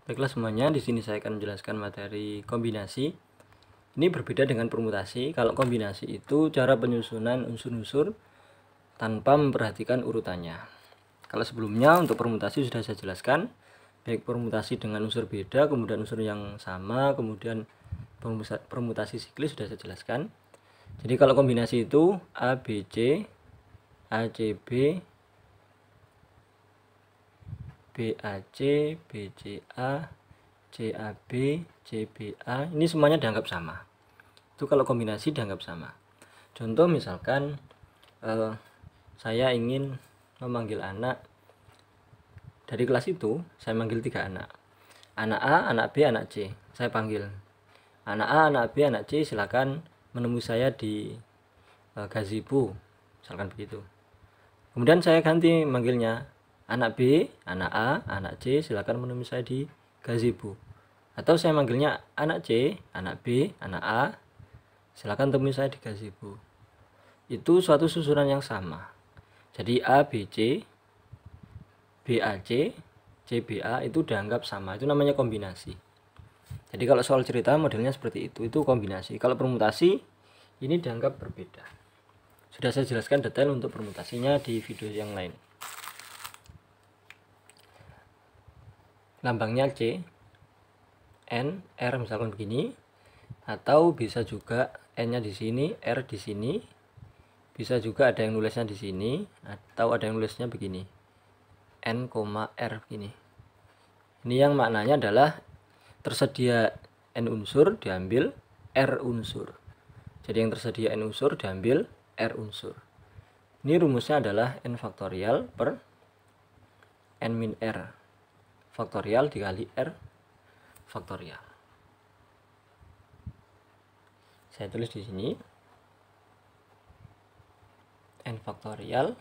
Baiklah semuanya, di sini saya akan menjelaskan materi kombinasi. Ini berbeda dengan permutasi. Kalau kombinasi itu cara penyusunan unsur-unsur tanpa memperhatikan urutannya. Kalau sebelumnya untuk permutasi sudah saya jelaskan, baik permutasi dengan unsur beda, kemudian unsur yang sama, kemudian permutasi siklis sudah saya jelaskan. Jadi kalau kombinasi itu A, B, C, A, C, B, B, A, C, B, C, A, C, A, B, C, B, A, ini semuanya dianggap sama. Itu kalau kombinasi dianggap sama. Contoh misalkan saya ingin memanggil anak dari kelas itu, saya manggil 3 anak. Anak A, anak B, anak C. Saya panggil. Anak A, anak B, anak C, silakan menemui saya di gazebo, misalkan begitu. Kemudian saya ganti manggilnya. Anak B, anak A, anak C, silakan menemui saya di gazebo. Atau saya manggilnya anak C, anak B, anak A, silakan temui saya di gazebo. Itu suatu susunan yang sama. Jadi A, B, C, B, A, C, C, B, A itu dianggap sama. Itu namanya kombinasi. Jadi kalau soal cerita modelnya seperti itu kombinasi. Kalau permutasi ini dianggap berbeda. Sudah saya jelaskan detail untuk permutasinya di video yang lain. Lambangnya C, N, R misalkan begini, atau bisa juga N-nya di sini, R di sini. Bisa juga ada yang nulisnya di sini, atau ada yang nulisnya begini, N, R begini. Ini yang maknanya adalah tersedia N unsur diambil R unsur. Jadi yang tersedia N unsur diambil R unsur. Ini rumusnya adalah N faktorial per N min R faktorial dikali R faktorial. Saya tulis di sini N faktorial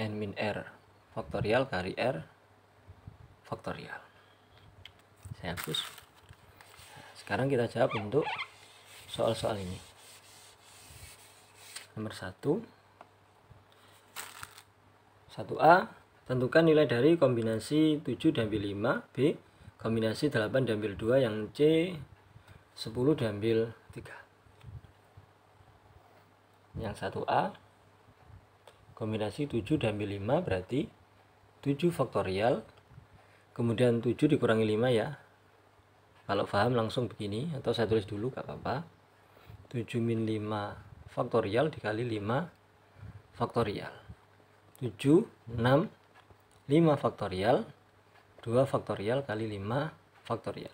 N min R faktorial kali R faktorial. Saya hapus. Sekarang kita jawab untuk soal-soal ini. Nomor 1, 1A, tentukan nilai dari kombinasi 7 diambil 5, B, kombinasi 8 diambil 2, yang C, 10 diambil 3. Yang 1A, kombinasi 7 diambil 5 berarti 7 faktorial, kemudian 7 dikurangi 5 ya. Kalau paham langsung begini, atau saya tulis dulu gak apa-apa. 7 min 5 faktorial dikali 5 faktorial. 7, 6, 5 faktorial, 2 faktorial kali 5 faktorial.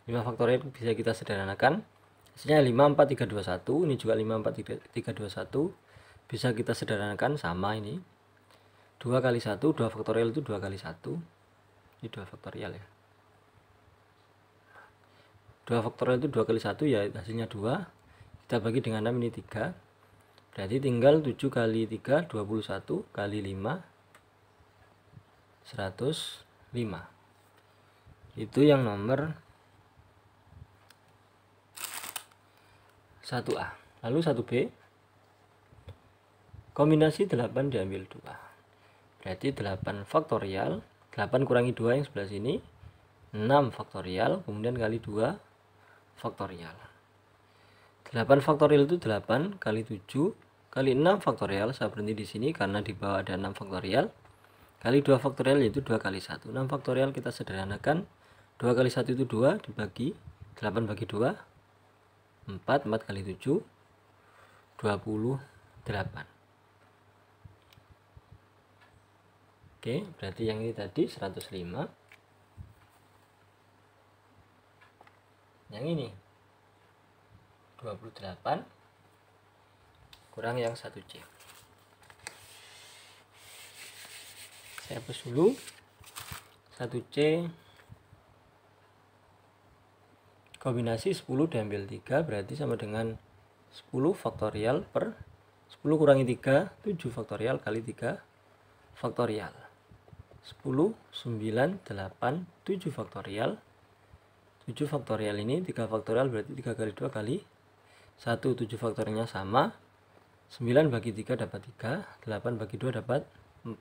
5 faktorial bisa kita sederhanakan. Hasilnya 5, 4, 3, 2, 1. Ini juga 5, 4, 3, 2, 1. Bisa kita sederhanakan sama ini. 2 kali 1, 2 faktorial itu 2 kali 1. Ini 2 faktorial ya. 2 faktorial itu 2 kali 1 ya, hasilnya 2. Kita bagi dengan 6, ini 3. Berarti tinggal 7 kali 3, 21 kali 5, 105. Itu yang nomor 1A. Lalu 1B, kombinasi 8 diambil 2. Berarti 8 faktorial, 8 kurangi 2 yang sebelah sini, 6 faktorial, kemudian kali 2 faktorial. 8 faktorial itu 8 kali 7 kali 6 faktorial. Saya berhenti di sini karena di bawah ada 6 faktorial. Kali 2 faktorial yaitu 2 kali 1. 6 faktorial kita sederhanakan. 2 kali 1 itu 2 dibagi 8 bagi 2, 4. 4 kali 7, 28. Oke, berarti yang ini tadi 105. Yang ini 28 kurang yang 1C. Saya hapus dulu. 1C kombinasi 10 diambil 3 berarti sama dengan 10 faktorial per 10 kurangi 3, 7 faktorial kali 3 faktorial. 10, 9, 8, 7 faktorial. 7 faktorial ini 3 faktorial berarti 3 kali 2 kali 1. 7 faktorialnya sama. 9 bagi 3 dapat 3, 8 bagi 2 dapat 4.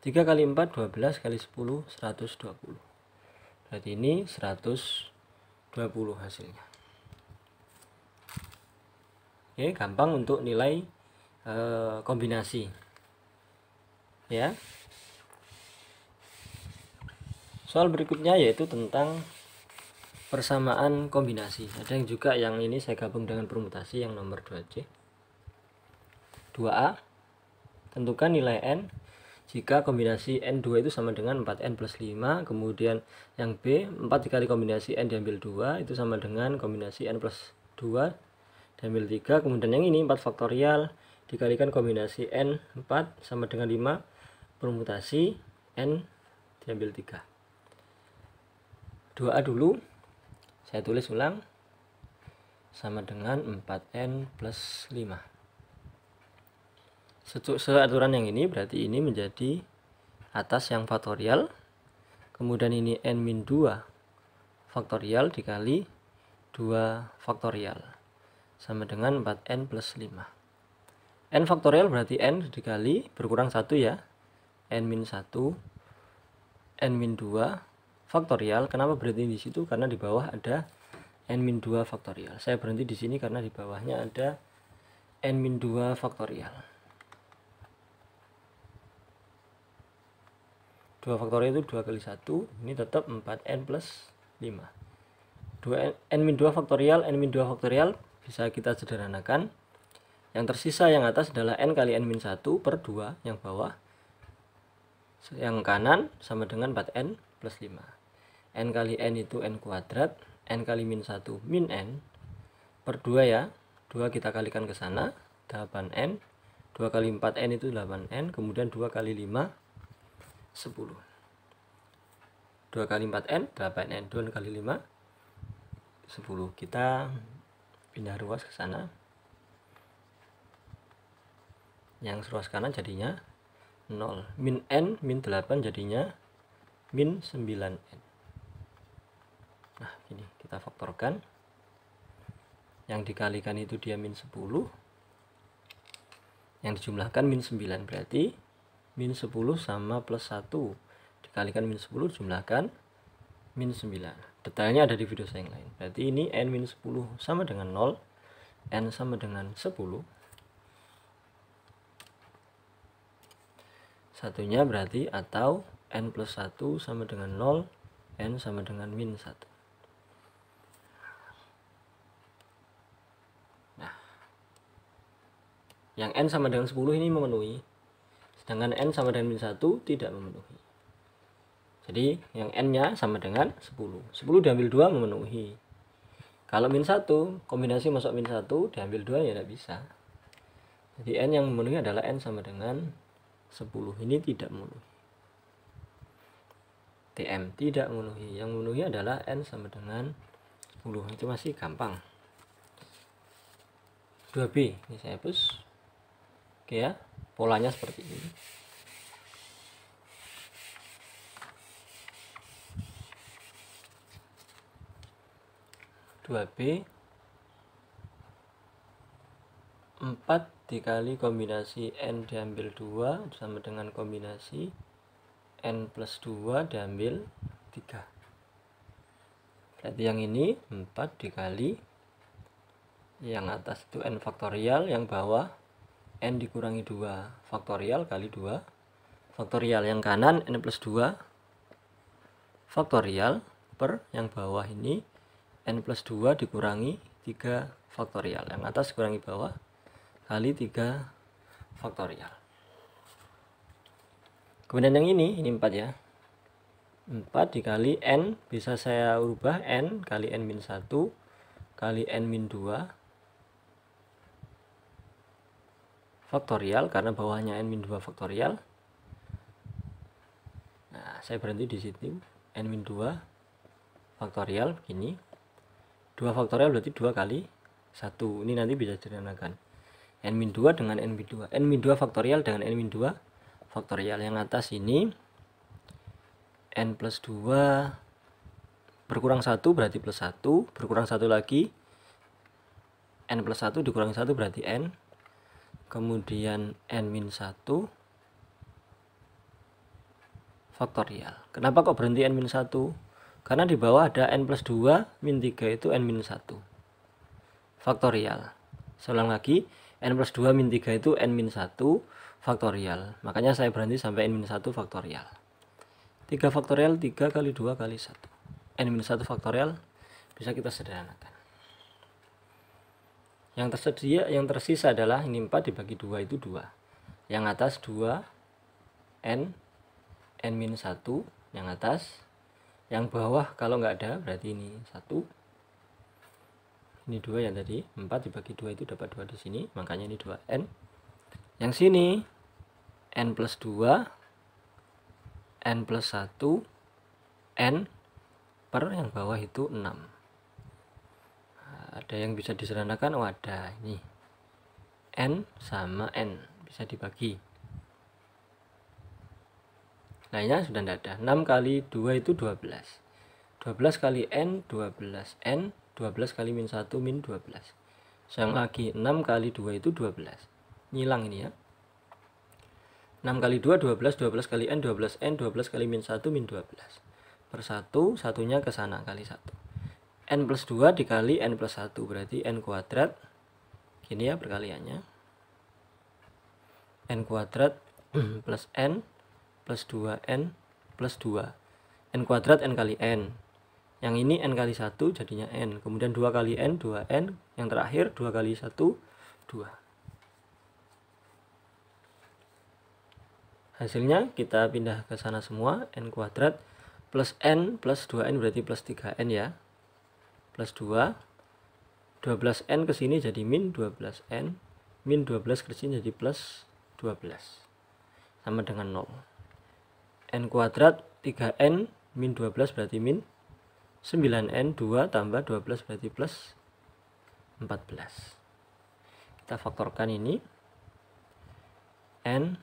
3 kali 4 12 kali 10 120. Berarti ini 120 hasilnya. Oke, gampang untuk nilai kombinasi ya. Soal berikutnya yaitu tentang persamaan kombinasi. Ada yang juga yang ini saya gabung dengan permutasi, yang nomor 2C. 2A, tentukan nilai n jika kombinasi N2 itu sama dengan 4N plus 5. Kemudian yang B, 4 dikali kombinasi N diambil 2 itu sama dengan kombinasi N plus 2 diambil 3. Kemudian yang ini 4 faktorial dikalikan kombinasi N 4 sama dengan 5 permutasi N diambil 3. 2A dulu, saya tulis ulang, sama dengan 4N plus 5. Seaturan yang ini berarti ini menjadi atas yang faktorial, kemudian ini N-2 faktorial dikali 2 faktorial sama dengan 4N plus 5. N faktorial berarti N dikali berkurang 1 ya, N-1 N-2 faktorial. Kenapa berhenti di situ? Karena di bawah ada N-2 faktorial. Saya berhenti di sini karena di bawahnya ada N-2 faktorial. 2 faktorial itu 2 kali 1, ini tetap 4N plus 5. N-2 faktorial, N-2 faktorial bisa kita sederhanakan. Yang tersisa yang atas adalah N kali N-1 per 2 yang bawah. Yang kanan sama dengan 4N plus 5. N kali N itu N kuadrat, N kali min 1 min N per 2 ya. 2 kita kalikan ke sana, 8N. 2 kali 4N itu 8N, kemudian 2 kali 5 10. 2 kali 4N 8N, 2 kali 5 10. Kita pindah ruas ke sana. Yang ruas kanan jadinya 0. Min N min 8 jadinya min 9N. Nah, ini kita faktorkan. Yang dikalikan itu dia min 10. Yang dijumlahkan min 9, berarti min 10 sama plus 1 dikalikan min 10 jumlahkan min 9. Detailnya ada di video saya yang lain. Berarti ini N min 10 sama dengan 0, N sama dengan 10. Satunya berarti atau N plus 1 sama dengan 0, N sama dengan min 1. Nah, yang N sama dengan 10 ini memenuhi, sedangkan N sama dengan min 1 tidak memenuhi. Jadi yang N-nya sama dengan 10. 10 diambil 2 memenuhi. Kalau min 1, kombinasi masuk min 1 diambil 2 ya tidak bisa. Jadi N yang memenuhi adalah N sama dengan 10. Ini tidak memenuhi. TM tidak memenuhi. Yang memenuhi adalah N sama dengan 10. Itu masih gampang. 2B ini saya hapus. Oke ya, polanya seperti ini. B 4 dikali kombinasi N diambil 2 sama dengan kombinasi N plus 2 diambil 3. Berarti yang ini 4 dikali yang atas itu N faktorial, yang bawah N dikurangi 2 faktorial kali 2 faktorial. Yang kanan N plus 2 faktorial per yang bawah ini N plus 2 dikurangi 3 faktorial. Yang atas dikurangi bawah kali 3 faktorial. Kemudian yang ini 4 ya. 4 dikali N, bisa saya ubah N kali N min 1 kali N min 2 faktorial, karena bawahnya N min 2 faktorial. Nah, saya berhenti di situ. N min 2 faktorial begini. 2 faktorial berarti 2 kali 1. Ini nanti bisa disederhanakan. N min 2 dengan N min 2. N min 2 faktorial dengan N min 2 faktorial. Yang atas ini N plus 2 berkurang 1 berarti plus 1. Berkurang 1 lagi. N plus 1 dikurangi 1 berarti N. Kemudian N min 1 faktorial. Kenapa kok berhenti n-1? Karena di bawah ada n plus 2 min 3 itu n-1 faktorial. Saya ulang lagi, n plus 2 min 3 itu n-1 faktorial. Makanya saya berhenti sampai n-1 faktorial. 3 faktorial 3 kali 2 kali 1. n-1 faktorial bisa kita sederhanakan. Yang tersisa adalah ini 4 dibagi 2 itu 2. Yang atas 2 n-1 yang atas. Yang bawah kalau nggak ada berarti ini 1. Ini 2 yang tadi, 4 dibagi 2 itu dapat 2 di sini, makanya ini 2n. Yang sini n plus 2 n plus 1 n per yang bawah itu 6. Ada yang bisa disederhanakan? Oh ada, ini n sama n bisa dibagi. Lainnya sudah tidak ada. 6 kali 2 itu 12. 12 kali n 12n, 12 kali min 1 min 12. Yang lagi 6 kali 2 itu 12. Nyilang ini ya. 6 kali 2 12, 12 kali n 12n, 12 kali min 1 min 12. Per 1, satunya ke sana kali 1. N plus 2 dikali n plus 1 berarti n kuadrat. Gini ya perkaliannya. N kuadrat plus n plus 2n plus 2. N kuadrat n kali n. Yang ini n kali 1 jadinya n. Kemudian 2 kali n 2n. Yang terakhir 2 kali 1 2. Hasilnya kita pindah ke sana semua. N kuadrat plus n plus 2n berarti plus 3n ya. Plus 2. 12n ke sini jadi min 12n. Min 12 ke sini jadi plus 12. Sama dengan 0. N kuadrat 3n min 12 berarti min 9n 2 tambah 12 berarti plus 14. Kita faktorkan ini. N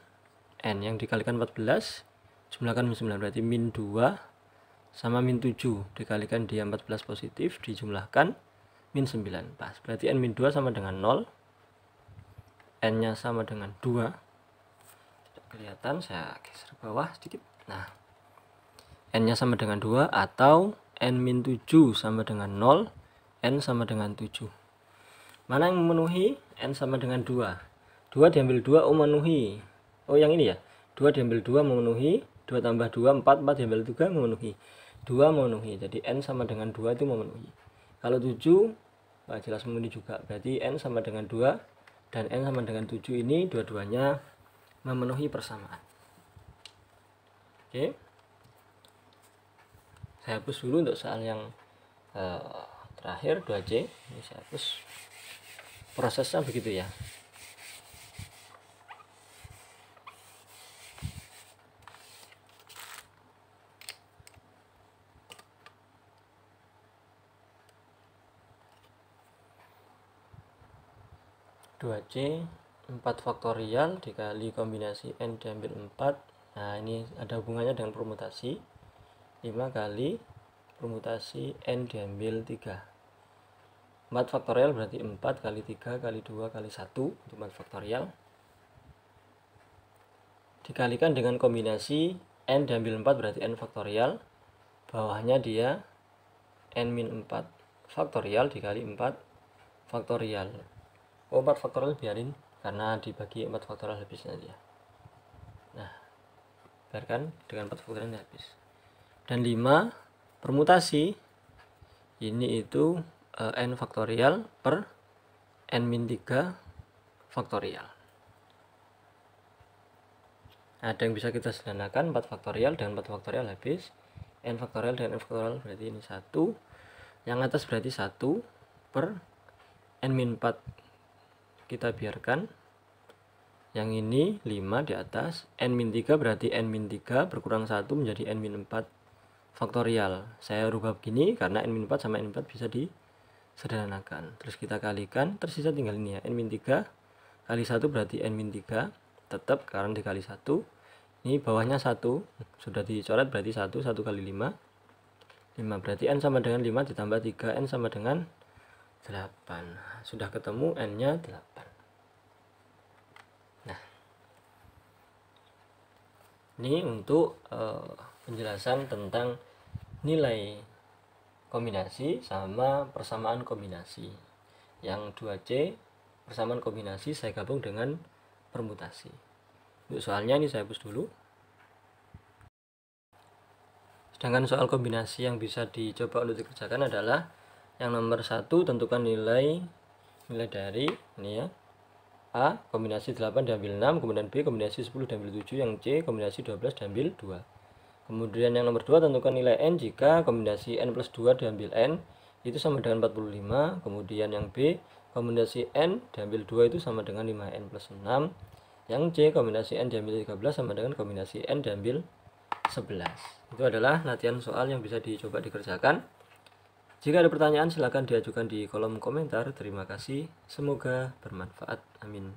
yang dikalikan 14 jumlahkan min 9 berarti min 2 sama min 7 dikalikan dia 14 positif dijumlahkan min 9 pas. Berarti n min 2 sama dengan 0. N nya sama dengan 2. Tidak kelihatan, saya geser bawah sedikit. Nah, n nya sama dengan 2 atau n min 7 sama dengan 0. N sama dengan 7. Mana yang memenuhi? N sama dengan 2. 2 diambil 2 memenuhi. Oh yang ini ya. 2 diambil 2 memenuhi. 2 tambah 2 4. 4 diambil 3 memenuhi. 2 memenuhi. Jadi n sama dengan 2 itu memenuhi. Kalau 7 jelas memenuhi juga. Berarti n sama dengan 2 dan n sama dengan 7 ini dua-duanya memenuhi persamaan. Oke. Saya hapus dulu untuk soal yang terakhir 2C. Ini saya hapus. Prosesnya begitu ya. C 4 faktorial dikali kombinasi n diambil 4. Nah ini ada hubungannya dengan permutasi. 5 kali permutasi n diambil 3. 4 faktorial berarti 4 kali 3 kali 2 kali 1 itu 4 faktorial dikalikan dengan kombinasi n diambil 4 berarti n faktorial. Bawahnya dia n min 4 faktorial dikali 4 faktorial. 4 faktorial biarin karena dibagi 4 faktorial habis nanti ya. Nah, biarkan dengan 4 faktorial habis. Dan 5 permutasi ini itu n faktorial per n min 3 faktorial. Ada yang bisa kita sederhanakan 4 faktorial dengan 4 faktorial habis. N faktorial dengan n faktorial berarti ini 1. Yang atas berarti 1 per n min 4 kita biarkan. Yang ini 5 di atas. N min 3 berarti n min 3 berkurang 1 menjadi n min 4 faktorial. Saya rubah begini karena n min 4 sama n min 4 bisa disederhanakan. Terus kita kalikan, tersisa tinggal ini ya. N min 3 kali 1 berarti n min 3. Tetap karena dikali 1. Ini bawahnya 1. Sudah dicoret berarti 1. 1 kali 5. 5 berarti n sama dengan 5 ditambah 3. N sama dengan 8. Sudah ketemu n nya 8. Nah, Ini untuk penjelasan tentang nilai kombinasi sama persamaan kombinasi. Yang 2C persamaan kombinasi saya gabung dengan permutasi. Untuk soalnya ini saya hapus dulu. Sedangkan soal kombinasi yang bisa dicoba untuk dikerjakan adalah yang nomor 1, tentukan nilai dari ini ya, A kombinasi 8 diambil 6, kemudian B kombinasi 10 diambil 7, yang C kombinasi 12 diambil 2. Kemudian yang nomor 2, tentukan nilai N jika kombinasi N plus 2 diambil N itu sama dengan 45. Kemudian yang B kombinasi N diambil 2 itu sama dengan 5N plus 6. Yang C kombinasi N diambil 13 sama dengan kombinasi N diambil 11. Itu adalah latihan soal yang bisa dicoba dikerjakan. Jika ada pertanyaan silahkan diajukan di kolom komentar. Terima kasih, semoga bermanfaat. Amin.